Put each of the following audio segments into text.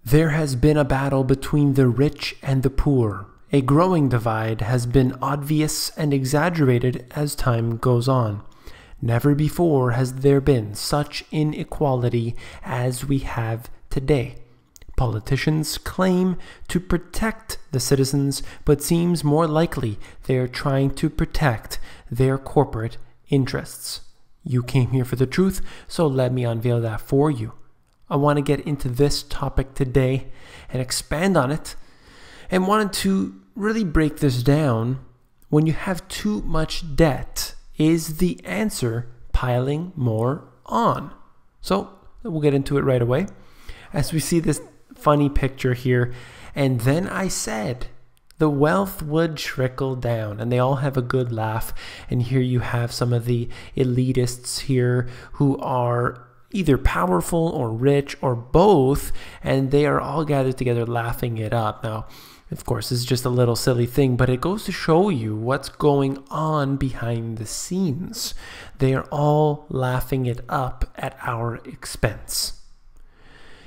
There has been a battle between the rich and the poor. A growing divide has been obvious and exaggerated as time goes on. Never before has there been such inequality as we have today. Politicians claim to protect the citizens, but seems more likely they are trying to protect their corporate interests. You came here for the truth, so let me unveil that for you. I want to get into this topic today and expand on it, and wanted to really break this down. When you have too much debt, is the answer piling more on? So we'll get into it right away. As we see this funny picture here, and then I said the wealth would trickle down, and they all have a good laugh. And here you have some of the elitists here who are either powerful or rich or both, and they are all gathered together laughing it up. Now, of course, this is just a little silly thing, but it goes to show you what's going on behind the scenes. They are all laughing it up at our expense.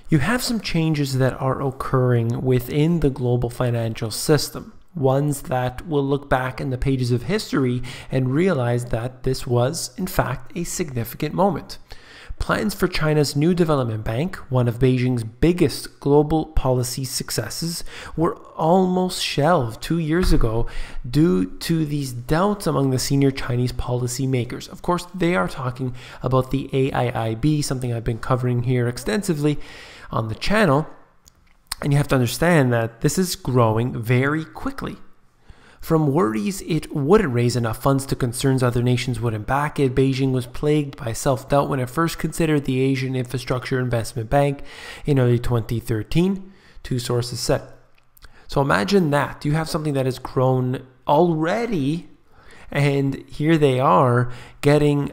You have some changes that are occurring within the global financial system, ones that will look back in the pages of history and realize that this was, in fact, a significant moment. Plans for China's new development bank, one of Beijing's biggest global policy successes, were almost shelved 2 years ago due to these doubts among the senior Chinese policymakers. Of course, they are talking about the AIIB, something I've been covering here extensively on the channel. And you have to understand that this is growing very quickly. From worries it wouldn't raise enough funds to concerns other nations wouldn't back it, Beijing was plagued by self-doubt when it first considered the Asian Infrastructure Investment Bank in early 2013, two sources said. So imagine that. You have something that has grown already, and here they are getting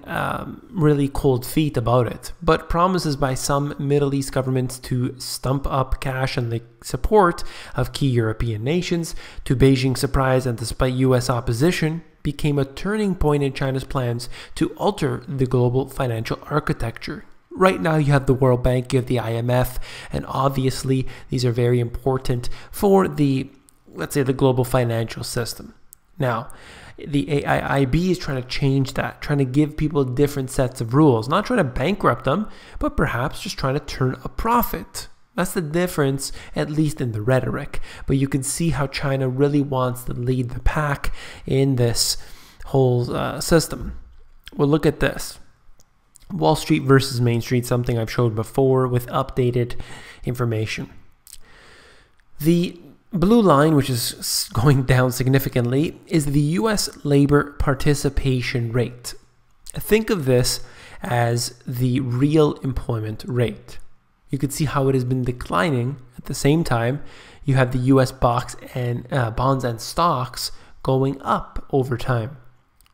really cold feet about it. But promises by some Middle East governments to stump up cash and the support of key European nations, to Beijing's surprise and despite US opposition, became a turning point in China's plans to alter the global financial architecture. Right now you have the World Bank, you have the IMF, and obviously these are very important for the, let's say, the global financial system. Now, the AIIB is trying to change that, trying to give people different sets of rules, not trying to bankrupt them, but perhaps just trying to turn a profit. That's the difference, at least in the rhetoric. But you can see how China really wants to lead the pack in this whole system. Well, look at this. Wall Street versus Main Street, something I've showed before with updated information. The blue line, which is going down significantly, is the US labor participation rate. Think of this as the real employment rate. You can see how it has been declining. At the same time, you have the US bonds and stocks going up over time.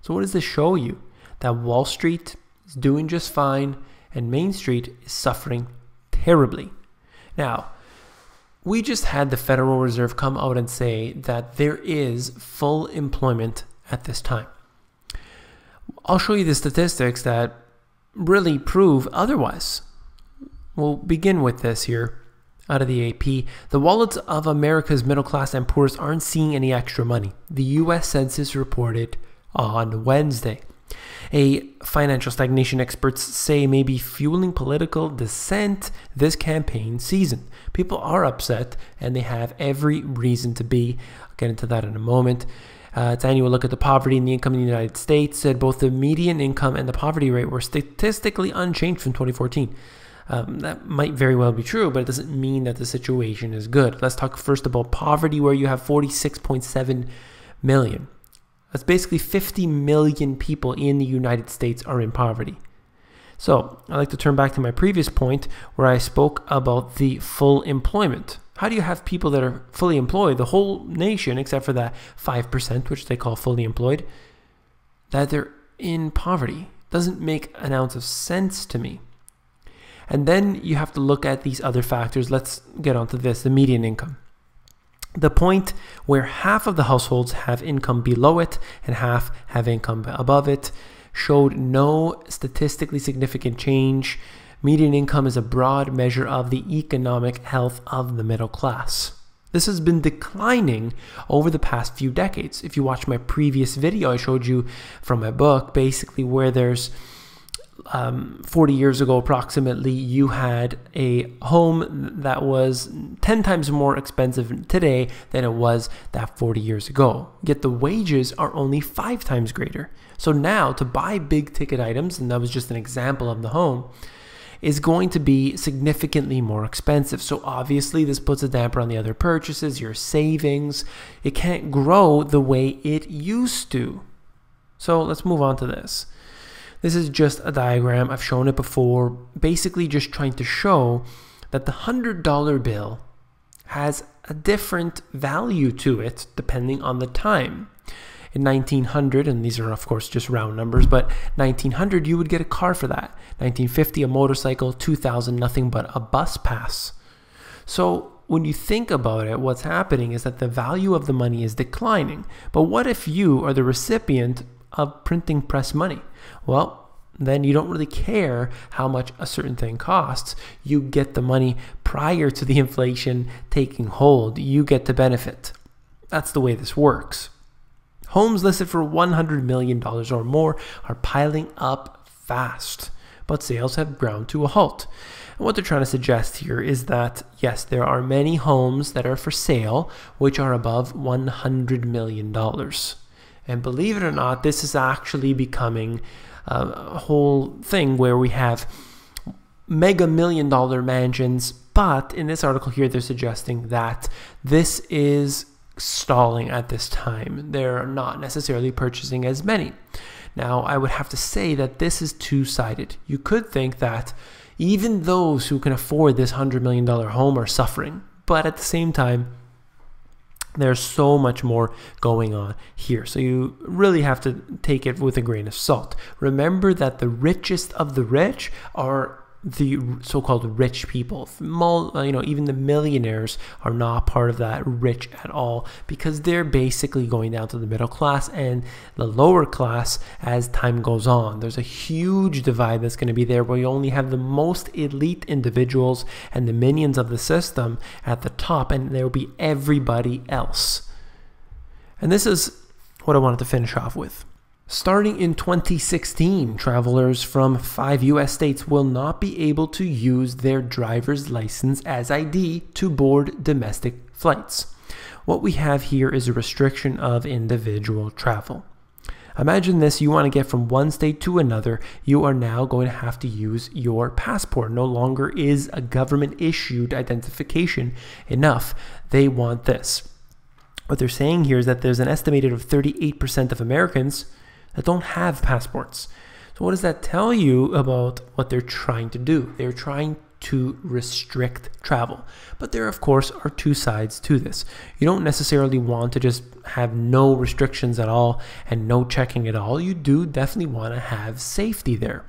So what does this show you? That Wall Street is doing just fine and Main Street is suffering terribly. Now, we just had the Federal Reserve come out and say that there is full employment at this time. I'll show you the statistics that really prove otherwise. We'll begin with this here out of the AP. The wallets of America's middle class and poorest aren't seeing any extra money. The US Census reported on Wednesday. A financial stagnation experts say may be fueling political dissent this campaign season. People are upset and they have every reason to be. I'll get into that in a moment. Its annual look at the poverty and the income in the United States said both the median income and the poverty rate were statistically unchanged from 2014. That might very well be true, but it doesn't mean that the situation is good. Let's talk first about poverty, where you have 46.7 million. That's basically 50 million people in the United States are in poverty. So I'd like to turn back to my previous point where I spoke about the full employment. How do you have people that are fully employed, the whole nation, except for that 5%, which they call fully employed, that they're in poverty? Doesn't make an ounce of sense to me. And then you have to look at these other factors. Let's get onto this, the median income. The point where half of the households have income below it and half have income above it showed no statistically significant change Median income is a broad measure of the economic health of the middle class. This has been declining over the past few decades. If you watch my previous video, I showed you from my book, basically where there's 40 years ago approximately, you had a home that was 10 times more expensive today than it was that 40 years ago. Yet the wages are only 5 times greater. So now to buy big ticket items, and that was just an example of the home, is going to be significantly more expensive. So obviously this puts a damper on the other purchases, your savings. It can't grow the way it used to. So let's move on to this. This is just a diagram. I've shown it before, basically just trying to show that the $100 bill has a different value to it depending on the time. In 1900, and these are of course just round numbers, but 1900 you would get a car for that. 1950 a motorcycle, 2000 nothing but a bus pass. So when you think about it, what's happening is that the value of the money is declining. But what if you are the recipient of printing press money? Well, then you don't really care how much a certain thing costs. You get the money prior to the inflation taking hold. You get the benefit. That's the way this works. Homes listed for $100 million or more are piling up fast, but sales have ground to a halt. And what they're trying to suggest here is that, yes, there are many homes that are for sale which are above $100 million. And believe it or not, this is actually becoming a whole thing where we have mega $1 million mansions. But in this article here, they're suggesting that this is stalling at this time. They're not necessarily purchasing as many. Now, I would have to say that this is two-sided. You could think that even those who can afford this $100 million home are suffering, but at the same time, there's so much more going on here. So you really have to take it with a grain of salt. Remember that the richest of the rich are the so-called rich people. Even the millionaires are not part of that rich at all, because they're basically going down to the middle class and the lower class as time goes on. There's a huge divide that's going to be there, where you only have the most elite individuals and the minions of the system at the top, and there will be everybody else. And this is what I wanted to finish off with. Starting in 2016, travelers from 5 US states will not be able to use their driver's license as ID to board domestic flights. What we have here is a restriction of individual travel. Imagine this: you want to get from one state to another, you are now going to have to use your passport. No longer is a government issued identification enough. They want this. What they're saying here is that there's an estimated of 38% of Americans that don't have passports. So what does that tell you about what they're trying to do? They're trying to restrict travel. But there, of course, are two sides to this. You don't necessarily want to just have no restrictions at all and no checking at all. You do definitely want to have safety there.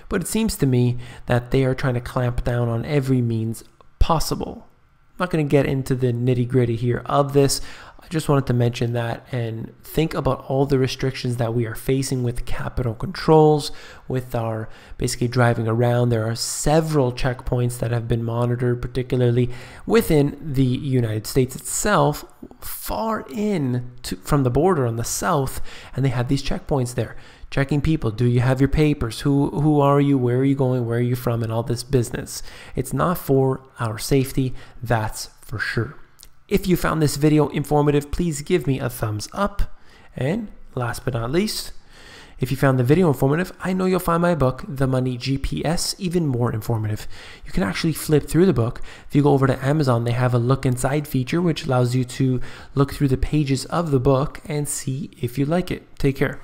But it seems to me that they are trying to clamp down on every means possible. I'm not going to get into the nitty-gritty here of this. I just wanted to mention that and think about all the restrictions that we are facing with capital controls, with our basically driving around. There are several checkpoints that have been monitored, particularly within the United States itself, far in from the border on the south, and they have these checkpoints there, checking people. Do you have your papers? Who are you? Where are you going? Where are you from? And all this business. It's not for our safety, that's for sure. If you found this video informative, please give me a thumbs up. And last but not least, if you found the video informative, I know you'll find my book, The Money GPS, even more informative. You can actually flip through the book. If you go over to Amazon, they have a look inside feature, which allows you to look through the pages of the book and see if you like it. Take care.